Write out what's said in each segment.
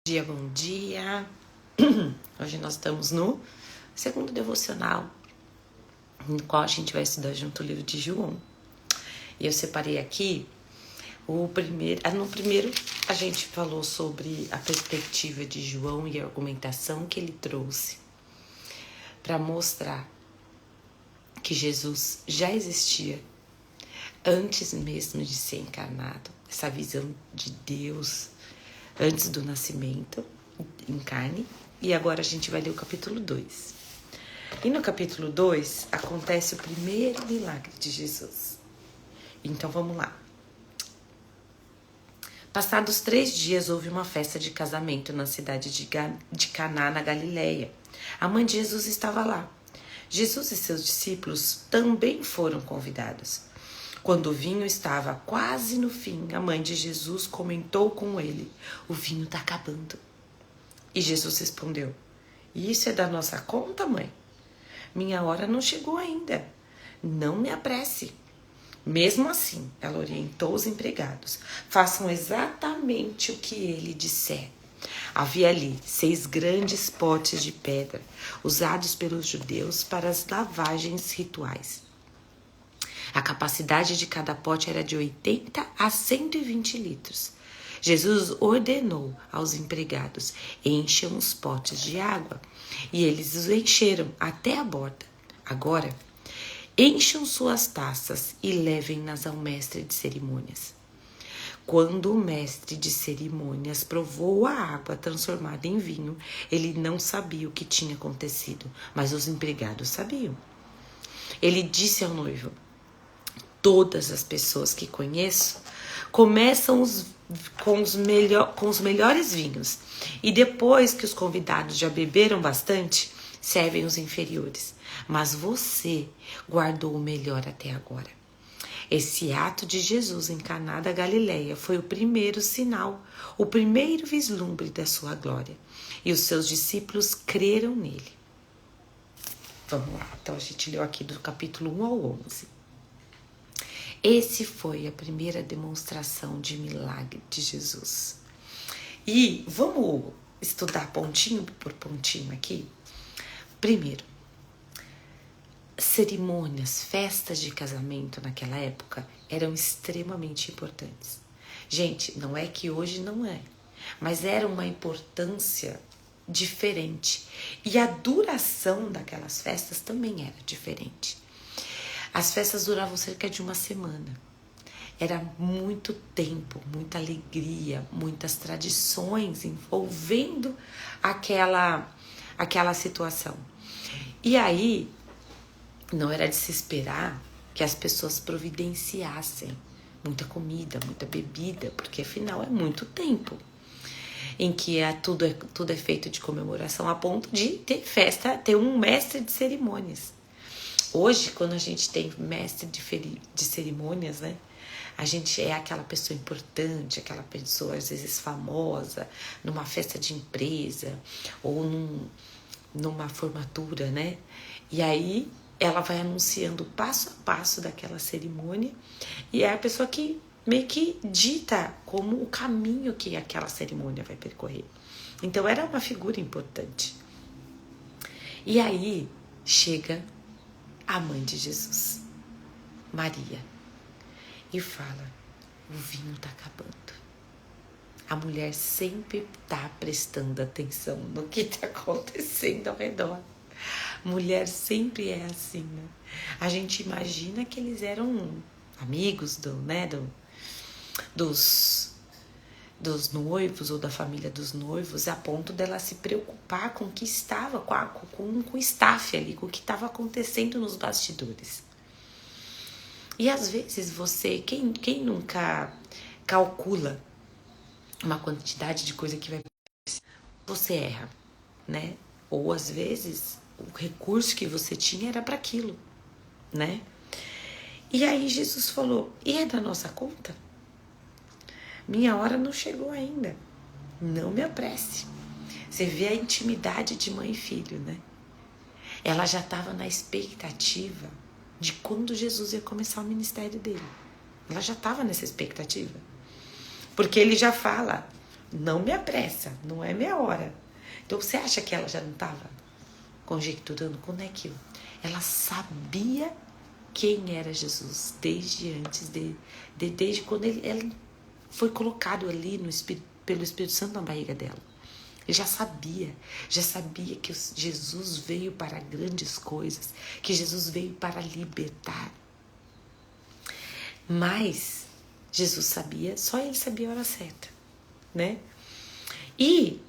Bom dia. Hoje nós estamos no segundo devocional, no qual a gente vai estudar junto o livro de João. E eu separei aqui o primeiro. No primeiro a gente falou sobre a perspectiva de João e a argumentação que ele trouxe para mostrar que Jesus já existia antes mesmo de ser encarnado. Essa visão de Deus antes do nascimento em carne. E agora a gente vai ler o capítulo 2. E no capítulo 2 acontece o primeiro milagre de Jesus. Então vamos lá. Passados 3 dias houve uma festa de casamento na cidade de Caná, na Galileia. A mãe de Jesus estava lá. Jesus e seus discípulos também foram convidados. Quando o vinho estava quase no fim, a mãe de Jesus comentou com ele: "O vinho está acabando." E Jesus respondeu: "Isso é da nossa conta, mãe? Minha hora não chegou ainda. Não me apresse." Mesmo assim, ela orientou os empregados: "Façam exatamente o que ele disser." Havia ali 6 grandes potes de pedra, usados pelos judeus para as lavagens rituais. A capacidade de cada pote era de 80 a 120 litros. Jesus ordenou aos empregados: "Encham os potes de água." E eles os encheram até a borda. "Agora, encham suas taças e levem-nas ao mestre de cerimônias." Quando o mestre de cerimônias provou a água transformada em vinho, ele não sabia o que tinha acontecido, mas os empregados sabiam. Ele disse ao noivo: "Todas as pessoas que conheço começam com os melhores vinhos, e depois que os convidados já beberam bastante, servem os inferiores. Mas você guardou o melhor até agora." Esse ato de Jesus em Caná da Galileia foi o primeiro sinal, o primeiro vislumbre da sua glória. E os seus discípulos creram nele. Vamos lá, então a gente leu aqui do capítulo 1 ao 11. Esse foi a primeira demonstração de milagre de Jesus. E vamos estudar pontinho por pontinho aqui? Primeiro, cerimônias, festas de casamento naquela época eram extremamente importantes. Gente, não é que hoje não é, mas era uma importância diferente. E a duração daquelas festas também era diferente. As festas duravam cerca de uma semana. Era muito tempo, muita alegria, muitas tradições envolvendo aquela situação. E aí, não era de se esperar que as pessoas providenciassem muita comida, muita bebida, porque afinal é muito tempo em que tudo é feito de comemoração, a ponto de ter festa, ter um mestre de cerimônias. Hoje, quando a gente tem mestre de cerimônias, né? A gente é aquela pessoa importante, aquela pessoa às vezes famosa, numa festa de empresa ou numa formatura, né? E aí ela vai anunciando passo a passo daquela cerimônia e é a pessoa que meio que dita como o caminho que aquela cerimônia vai percorrer. Então era uma figura importante. E aí chega a mãe de Jesus, Maria, e fala: "O vinho está acabando." A mulher sempre está prestando atenção no que está acontecendo ao redor. Mulher sempre é assim, né? A gente imagina que eles eram amigos dos noivos ou da família dos noivos, a ponto dela se preocupar com o que estava, com o staff ali, com o que estava acontecendo nos bastidores. E às vezes quem nunca calcula uma quantidade de coisa que vai acontecer, você erra, né? Ou às vezes o recurso que você tinha era para aquilo, né? E aí Jesus falou: "E é da nossa conta? Minha hora não chegou ainda. Não me apresse." Você vê a intimidade de mãe e filho, né? Ela já estava na expectativa de quando Jesus ia começar o ministério dele. Ela já estava nessa expectativa. Porque ele já fala: não me apressa, não é minha hora. Então você acha que ela já não estava conjecturando quando é que ela sabia quem era Jesus desde antes, desde quando ele foi colocado ali pelo Espírito Santo na barriga dela. Ele já sabia que Jesus veio para grandes coisas, que Jesus veio para libertar. Mas Jesus sabia, só ele sabia a hora certa, né? E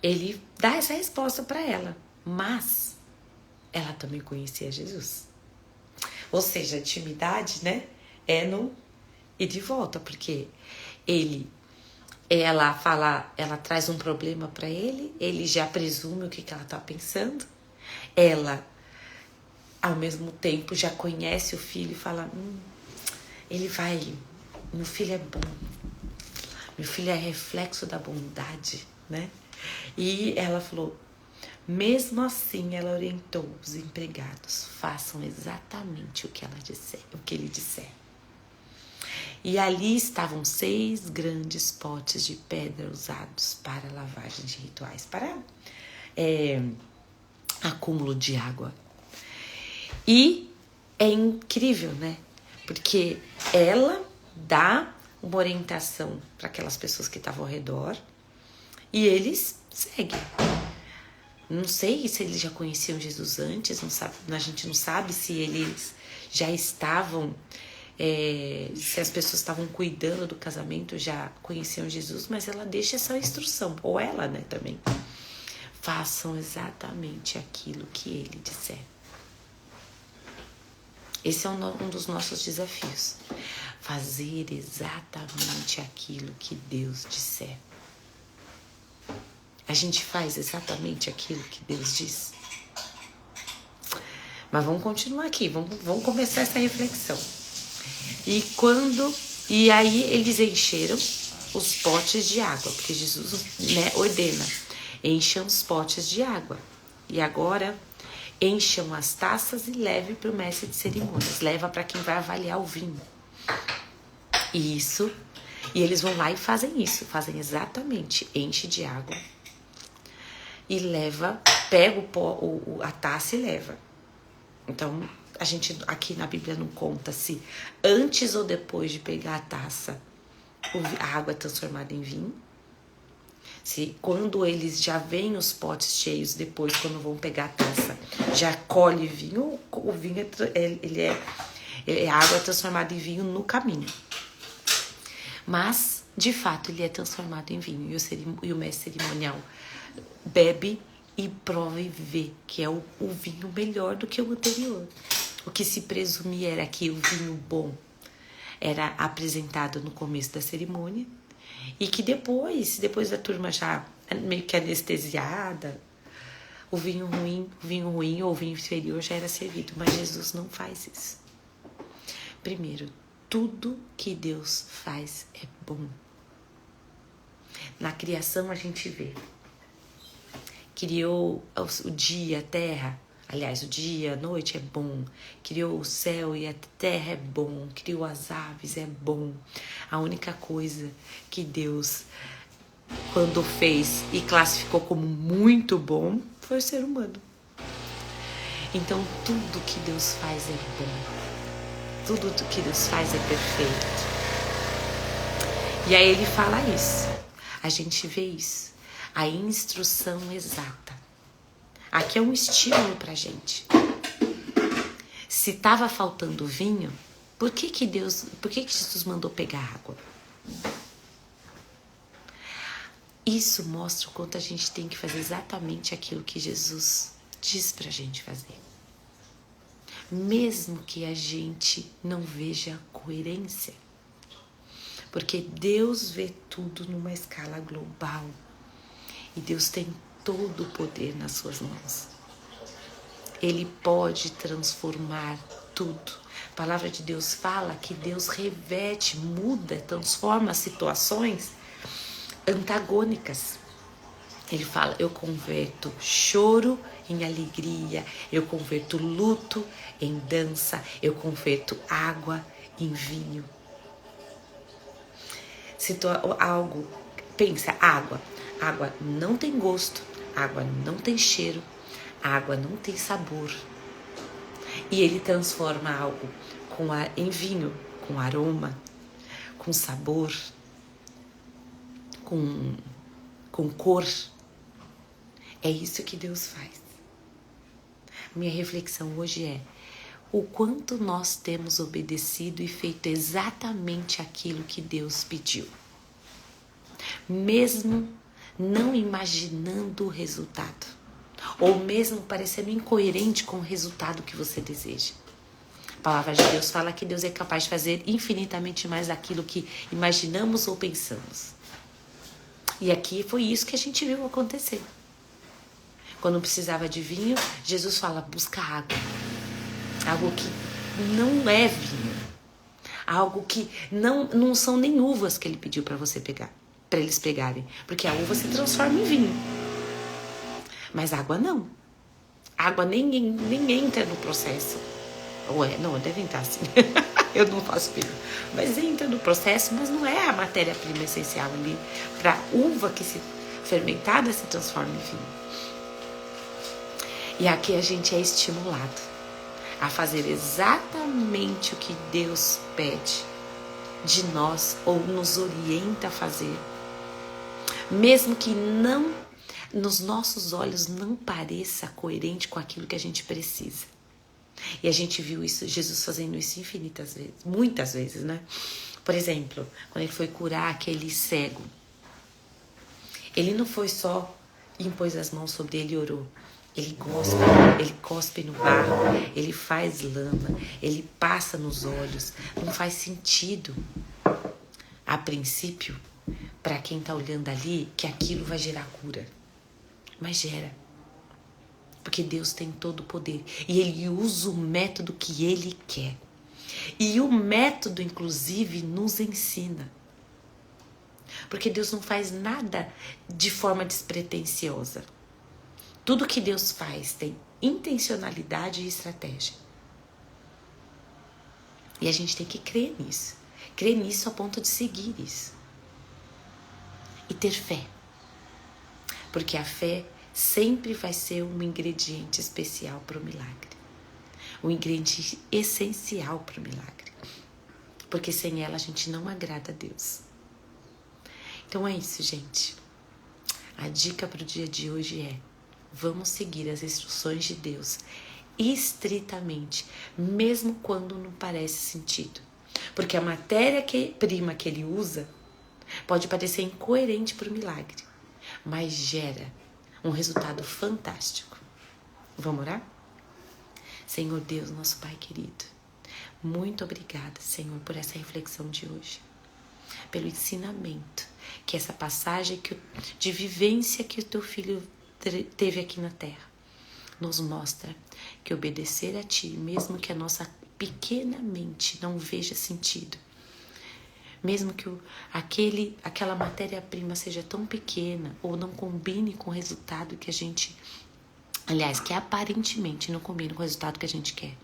ele dá essa resposta para ela, mas ela também conhecia Jesus. Ou seja, a intimidade, né, é no e de volta, porque ela traz um problema para ele já presume o que ela tá pensando, ela, ao mesmo tempo, já conhece o filho e fala, meu filho é bom, meu filho é reflexo da bondade, né? E ela falou, mesmo assim, ela orientou os empregados, façam exatamente o que ele disser. E ali estavam 6 grandes potes de pedra usados para lavagem de rituais, para acúmulo de água. E é incrível, né? Porque ela dá uma orientação para aquelas pessoas que estavam ao redor e eles seguem. Não sei se eles já conheciam Jesus antes, a gente não sabe se eles já estavam, se as pessoas estavam cuidando do casamento, já conheciam Jesus, mas ela deixa essa instrução, ou ela, né, também. Façam exatamente aquilo que ele disser. Esse é um dos nossos desafios. Fazer exatamente aquilo que Deus disser. A gente faz exatamente aquilo que Deus diz. Mas vamos continuar aqui, vamos começar essa reflexão. E aí eles encheram os potes de água, porque Jesus, né, ordena, encham os potes de água. E agora encham as taças e leve para o mestre de cerimônias, leva para quem vai avaliar o vinho. E eles vão lá e fazem isso, fazem exatamente, enche de água e pega a taça e leva. Então, a gente aqui na Bíblia não conta se antes ou depois de pegar a taça a água é transformada em vinho. Se quando eles já veem os potes cheios, depois quando vão pegar a taça, já colhe vinho, o vinho a água é transformada em vinho no caminho. Mas, de fato, ele é transformado em vinho. E o mestre cerimonial bebe e prova e vê que é o vinho melhor do que o anterior. O que se presumia era que o vinho bom era apresentado no começo da cerimônia e que depois da turma já meio que anestesiada, o vinho ruim ou o vinho inferior já era servido. Mas Jesus não faz isso. Primeiro, tudo que Deus faz é bom. Na criação a gente vê. Criou o dia, a terra. Aliás, o dia, a noite é bom. Criou o céu e a terra é bom. Criou as aves, é bom. A única coisa que Deus, quando fez e classificou como muito bom, foi o ser humano. Então, tudo que Deus faz é bom. Tudo que Deus faz é perfeito. E aí ele fala isso. A gente vê isso. A instrução exata. Aqui é um estímulo pra gente. Se estava faltando vinho, por que Jesus mandou pegar água? Isso mostra o quanto a gente tem que fazer exatamente aquilo que Jesus diz pra gente fazer. Mesmo que a gente não veja coerência. Porque Deus vê tudo numa escala global. E Deus tem todo o poder nas suas mãos. Ele pode transformar tudo. A palavra de Deus fala que Deus reverte, muda, transforma situações antagônicas. Ele fala, eu converto choro em alegria, eu converto luto em dança, eu converto água em vinho. algo. Pensa, água. Água não tem gosto, água não tem cheiro, água não tem sabor. E ele transforma algo em vinho, com aroma, com sabor, com cor. É isso que Deus faz. Minha reflexão hoje é o quanto nós temos obedecido e feito exatamente aquilo que Deus pediu. Mesmo não imaginando o resultado, ou mesmo parecendo incoerente com o resultado que você deseja. A palavra de Deus fala que Deus é capaz de fazer infinitamente mais daquilo que imaginamos ou pensamos. E aqui foi isso que a gente viu acontecer. Quando precisava de vinho, Jesus fala, busca água. Algo que não é vinho. Algo que não são nem uvas que ele pediu para você pegar, para eles pegarem. Porque a uva se transforma em vinho. Mas água não. Água nem entra no processo. Ou é? Não, deve entrar sim. Eu não faço vinho. Mas entra no processo, mas não é a matéria-prima essencial ali. Para uva que se fermentada se transforma em vinho. E aqui a gente é estimulado a fazer exatamente o que Deus pede de nós ou nos orienta a fazer. Mesmo que não, nos nossos olhos não pareça coerente com aquilo que a gente precisa. E a gente viu isso, Jesus fazendo isso infinitas vezes, muitas vezes, né? Por exemplo, quando ele foi curar aquele cego, ele não foi só impôs as mãos sobre ele e orou. Ele cospe no barro, ele faz lama, ele passa nos olhos. Não faz sentido, a princípio, para quem está olhando ali, que aquilo vai gerar cura. Mas gera. Porque Deus tem todo o poder. E Ele usa o método que Ele quer. E o método, inclusive, nos ensina. Porque Deus não faz nada de forma despretensiosa. Tudo que Deus faz tem intencionalidade e estratégia. E a gente tem que crer nisso. Crer nisso a ponto de seguir isso. E ter fé. Porque a fé sempre vai ser um ingrediente especial para o milagre. Um ingrediente essencial para o milagre. Porque sem ela a gente não agrada a Deus. Então é isso, gente. A dica para o dia de hoje é: vamos seguir as instruções de Deus estritamente, mesmo quando não parece sentido. Porque a matéria-prima que Ele usa pode parecer incoerente para o milagre, mas gera um resultado fantástico. Vamos orar? Senhor Deus, nosso Pai querido, muito obrigada, Senhor, por essa reflexão de hoje, pelo ensinamento que essa passagem de vivência que o Teu Filho teve aqui na Terra nos mostra que obedecer a Ti, mesmo que a nossa pequena mente não veja sentido, mesmo que aquela matéria-prima seja tão pequena ou não combine com o resultado que a gente, aliás, que aparentemente não combina com o resultado que a gente quer,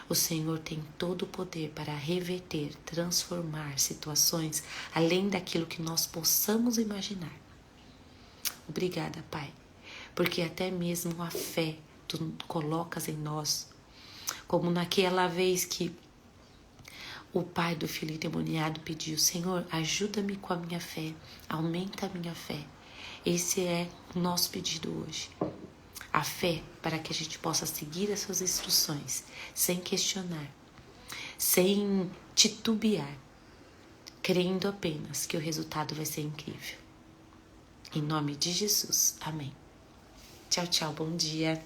o Senhor tem todo o poder para reverter, transformar situações além daquilo que nós possamos imaginar. Obrigada, Pai, porque até mesmo a fé Tu colocas em nós, como naquela vez que o pai do filho endemoniado pediu: Senhor, ajuda-me com a minha fé, aumenta a minha fé. Esse é o nosso pedido hoje. A fé para que a gente possa seguir as suas instruções, sem questionar, sem titubear, crendo apenas que o resultado vai ser incrível. Em nome de Jesus. Amém. Tchau, tchau. Bom dia.